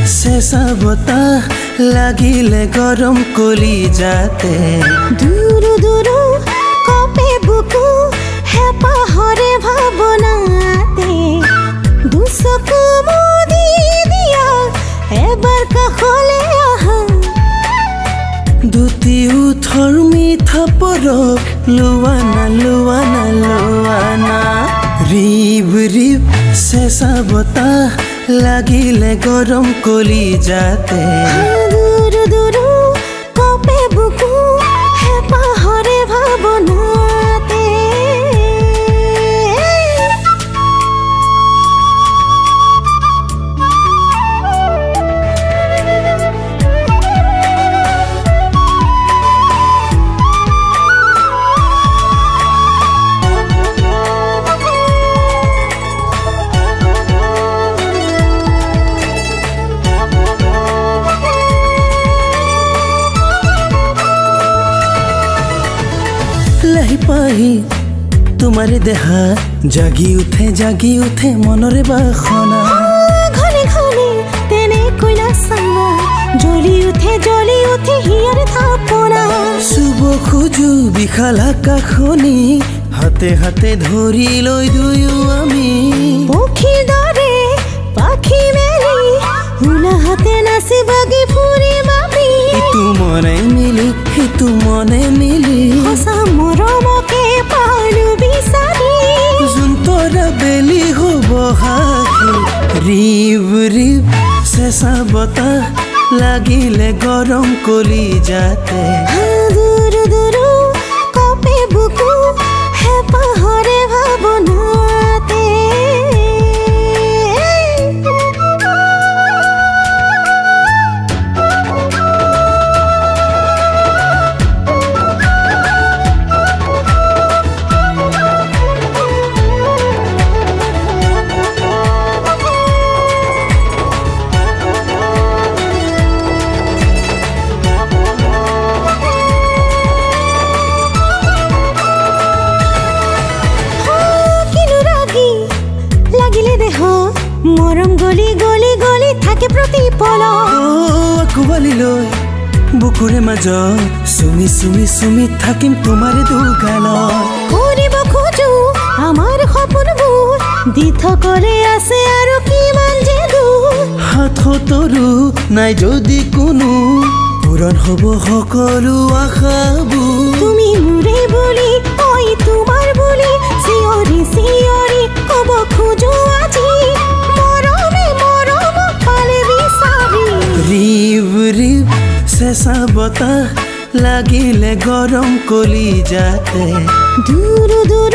চেঁচা বতাহ লাগিলে গৰম কলি যাতে দূৰ দূৰ কপে বুকু হেঁপাহৰে ভাৱনাতে দুচকু মুদি দিয়া এবাৰ কাষলে আহা দুটি ওঠৰ মিঠা পৰক লোৱানা লোৱানা লোৱানা ৰিব ৰিব চেঁচা বতাহ লাগিলে গৰম কলি যাতে দূৰ দূৰ কপে বুকু হেঁপাহৰে ভাৱনাতে লাহি পাহি তোমাৰ দেহা জাগি উঠে মনৰে বাসনা ঘনে ঘনে তেনেকৈ নাচাবা জ্বলি উঠে হিয়াৰ থাপনা চুব খোজো বিশাল আকাশনি হাতে হাতে ধৰি লৈ দুয়ো আমি পক্ষীৰ দৰে পাখি মেলি উলা হাতে নাচি বাগি ফুৰিম আমি ইটো মনে মিলি সঁচা মৰমকে পালো বিচাৰি যোনতৰা বেলি হ'ব সাক্ষী ৰিব ৰিব চেঁচা বতাহ লাগিলে গৰম কলি যাতে দূৰ দূৰ কপে বুকু হেঁপাহৰে ভাৱনাতে মৰম গলি গলি গলি থাকে প্ৰতিপল আকোৱালি লৈ বুকুৰে মাজত চুমি থাকিম তোমাৰ দুগালত কৰিব খোজো আমাৰ সপোনবোৰ দি থকলে আছে আৰু কিমান যে দূৰ হাতৰো নাই যদি কোনো পূৰণ হ'ব সকলো আশাবোৰ তুমি মোৰে বুলি মই তোমাৰ বুলি চিঞৰি চিঞৰি ক'ব খোজো আজি ৰিব ৰিব চেঁচা বতাহ লাগিলে গৰম কলি যাতে দূৰ দূৰ